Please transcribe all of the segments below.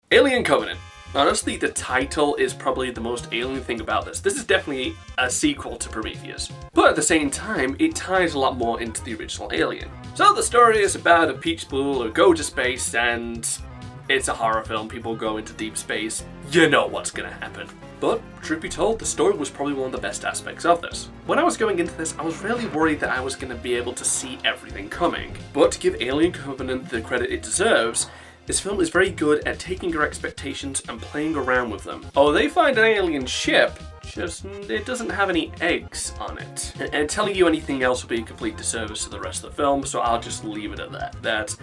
Alien Covenant. Honestly, the title is probably the most alien thing about this. This is definitely a sequel to Prometheus. But at the same time, it ties a lot more into the original Alien. So the story is about a peach pool who go to space, and it's a horror film. People go into deep space. You know what's gonna happen. But, truth be told, the story was probably one of the best aspects of this. When I was going into this, I was really worried that I was going to be able to see everything coming. But to give Alien Covenant the credit it deserves, this film is very good at taking your expectations and playing around with them. Oh, they find an alien ship, just it doesn't have any eggs on it. And telling you anything else will be a complete disservice to the rest of the film, so I'll just leave it at that.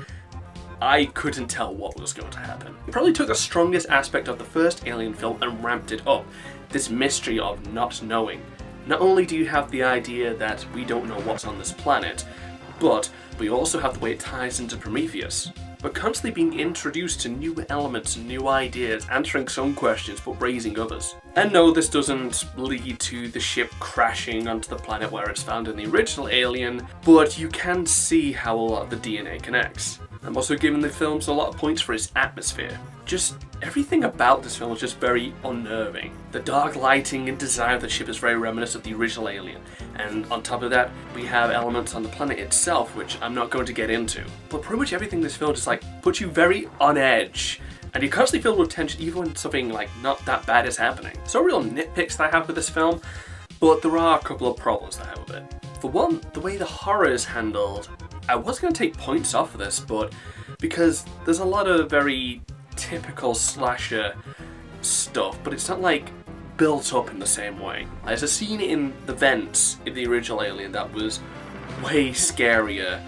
I couldn't tell what was going to happen. It probably took the strongest aspect of the first Alien film and ramped it up. This mystery of not knowing. Not only do you have the idea that we don't know what's on this planet, but we also have the way it ties into Prometheus. We're constantly being introduced to new elements and new ideas, answering some questions but raising others. And no, this doesn't lead to the ship crashing onto the planet where it's found in the original Alien, but you can see how a lot of the DNA connects. I'm also giving the films a lot of points for its atmosphere. Just everything about this film is just very unnerving. The dark lighting and design of the ship is very reminiscent of the original Alien. And on top of that, we have elements on the planet itself, which I'm not going to get into. But pretty much everything in this film just puts you very on edge. And you're constantly filled with tension even when something not that bad is happening. So real nitpicks that I have with this film, but there are a couple of problems that I have with it. For one, the way the horror is handled. I was going to take points off of this, but because there's a lot of very typical slasher stuff, but it's not built up in the same way. There's a scene in the vents in the original Alien that was way scarier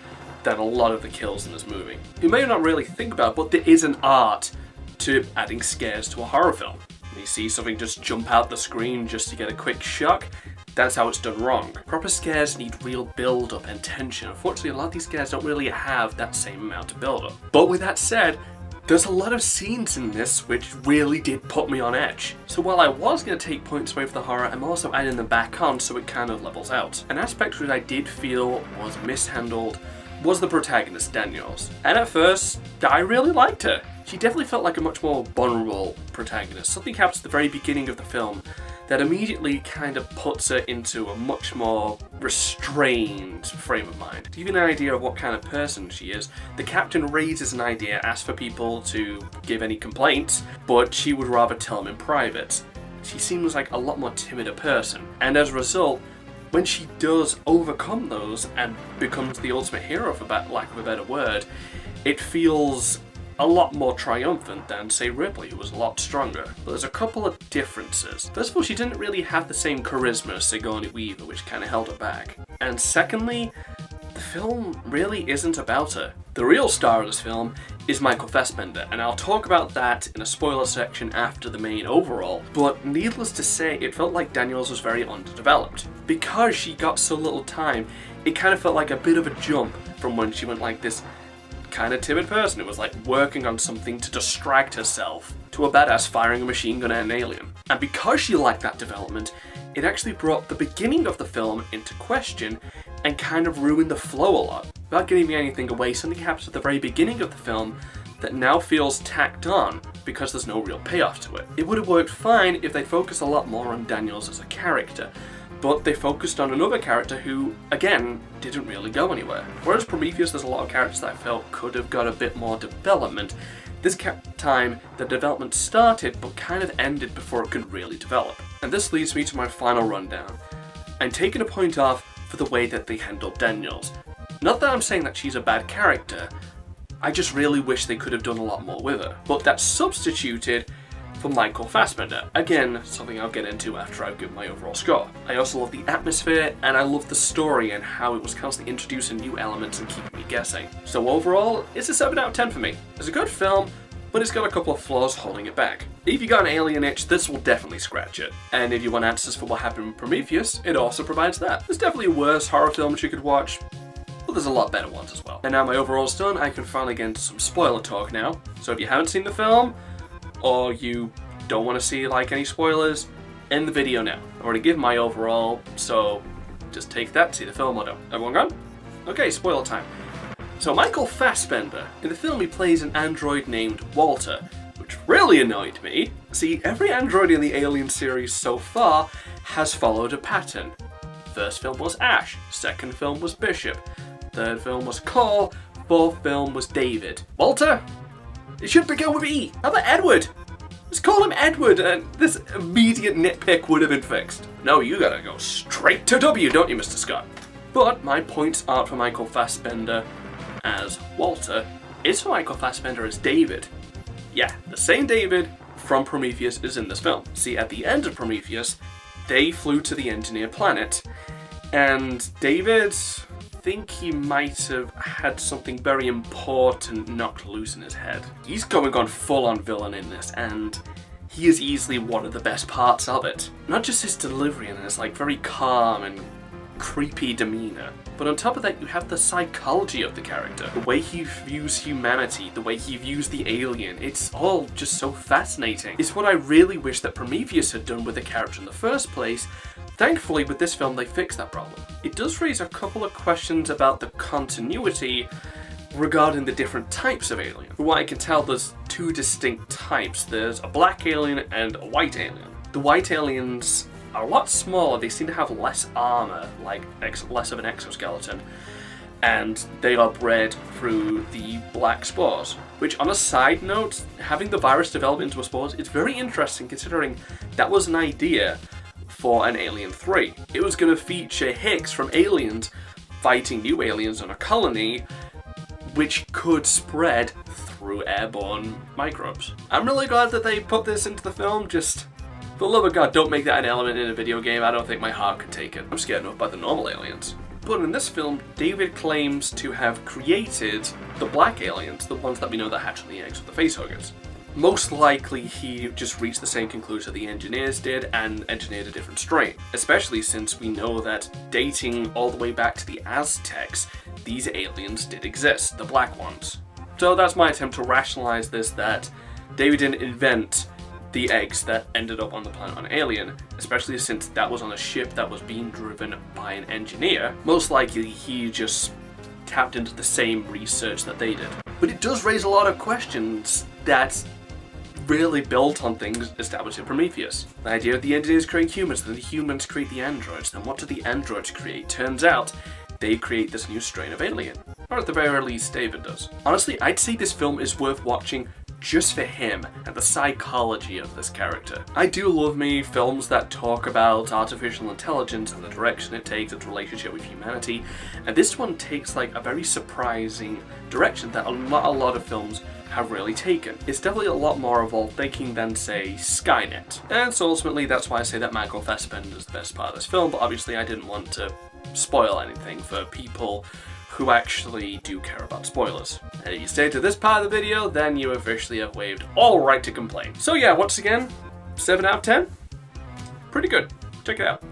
than a lot of the kills in this movie. You may not really think about it, but there is an art to adding scares to a horror film. When you see something just jump out the screen just to get a quick shock, that's how it's done wrong. Proper scares need real build-up and tension. Unfortunately, a lot of these scares don't really have that same amount of build-up. But with that said, there's a lot of scenes in this which really did put me on edge. So while I was going to take points away from the horror, I'm also adding them back on so it kind of levels out. An aspect which I did feel was mishandled was the protagonist, Daniels. And at first, I really liked her. She definitely felt like a much more vulnerable protagonist. Something happens at the very beginning of the film that immediately kind of puts her into a much more restrained frame of mind. To give you an idea of what kind of person she is, the captain raises an idea, asks for people to give any complaints, but she would rather tell them in private. She seems like a lot more timid a person, and as a result, when she does overcome those and becomes the ultimate hero, for lack of a better word, it feels a lot more triumphant than, say, Ripley, who was a lot stronger. But there's a couple of differences. First of all, she didn't really have the same charisma as Sigourney Weaver, which kind of held her back. And secondly, the film really isn't about her. The real star of this film is Michael Fassbender, and I'll talk about that in a spoiler section after the main overall, but needless to say, it felt like Daniels was very underdeveloped. Because she got so little time, it kind of felt like a bit of a jump from when she went this kind of timid person who was working on something to distract herself to a badass firing a machine gun at an alien. And because she lacked that development, it actually brought the beginning of the film into question and kind of ruined the flow a lot. Without giving anything away, something happens at the very beginning of the film that now feels tacked on because there's no real payoff to it. It would have worked fine if they focused a lot more on Daniels as a character, but they focused on another character who, again, didn't really go anywhere. Whereas Prometheus, there's a lot of characters that I felt could have got a bit more development. This time, the development started, but kind of ended before it could really develop. And this leads me to my final rundown. I'm taking a point off for the way that they handled Daniels. Not that I'm saying that she's a bad character, I just really wish they could have done a lot more with her. But that's substituted for Michael Fassbender. Again, something I'll get into after I've given my overall score. I also love the atmosphere, and I love the story and how it was constantly introducing new elements and keeping me guessing. So overall, it's a 7 out of 10 for me. It's a good film, but it's got a couple of flaws holding it back. If you got an alien itch, this will definitely scratch it. And if you want answers for what happened in Prometheus, it also provides that. There's definitely worse horror films you could watch, but there's a lot better ones as well. And now my overall's done, I can finally get into some spoiler talk now. So if you haven't seen the film, or you don't want to see any spoilers, end the video now. I've already given my overall, so just take that, see the film or don't. Everyone gone? Okay, spoiler time. So Michael Fassbender, in the film he plays an android named Walter, which really annoyed me. See, every android in the Alien series so far has followed a pattern. First film was Ash, second film was Bishop, third film was Cole, fourth film was David. Walter? It should begin with E. How about Edward? Just call him Edward and this immediate nitpick would have been fixed. No, you gotta go straight to W, don't you, Mr. Scott? But my points aren't for Michael Fassbender as Walter, it's for Michael Fassbender as David. Yeah, the same David from Prometheus is in this film. See, at the end of Prometheus, they flew to the Engineer planet, and David, I think he might have had something very important knocked loose in his head. He's going on full-on villain in this, and he is easily one of the best parts of it. Not just his delivery and his like very calm and creepy demeanor, but on top of that you have the psychology of the character, the way he views humanity, the way he views the alien. It's all just so fascinating. It's what I really wish that Prometheus had done with the character in the first place. Thankfully with this film they fixed that problem. It does raise a couple of questions about the continuity regarding the different types of alien. From what I can tell, there's two distinct types. There's a black alien and a white alien. The white aliens are a lot smaller, they seem to have less armor, like less of an exoskeleton, and they are bred through the black spores. Which, on a side note, having the virus develop into a spore is very interesting considering that was an idea for an Alien 3. It was going to feature Hicks from Aliens fighting new aliens on a colony which could spread through airborne microbes. I'm really glad that they put this into the film. Just for the love of God, don't make that an element in a video game. I don't think my heart could take it. I'm scared enough by the normal aliens. But in this film, David claims to have created the black aliens, the ones that we know that hatch on the eggs with the facehuggers. Most likely he just reached the same conclusion the engineers did and engineered a different strain, especially since we know that dating all the way back to the Aztecs, these aliens did exist, the black ones. So that's my attempt to rationalize this, that David didn't invent the eggs that ended up on the planet on Alien, especially since that was on a ship that was being driven by an engineer. Most likely he just tapped into the same research that they did. But it does raise a lot of questions that really built on things established in Prometheus. The idea of the engineers creating humans, then the humans create the androids, then what do the androids create? Turns out, they create this new strain of alien. Or at the very least, David does. Honestly, I'd say this film is worth watching just for him and the psychology of this character. I do love me films that talk about artificial intelligence and the direction it takes, its relationship with humanity, and this one takes like a very surprising direction that not a lot of films have really taken. It's definitely a lot more evolved thinking than, say, Skynet. And so ultimately that's why I say that Michael Fassbender is the best part of this film, but obviously I didn't want to spoil anything for people who actually do care about spoilers. And if you stay to this part of the video, then you officially have waived all right to complain. So yeah, once again, 7 out of 10? Pretty good. Check it out.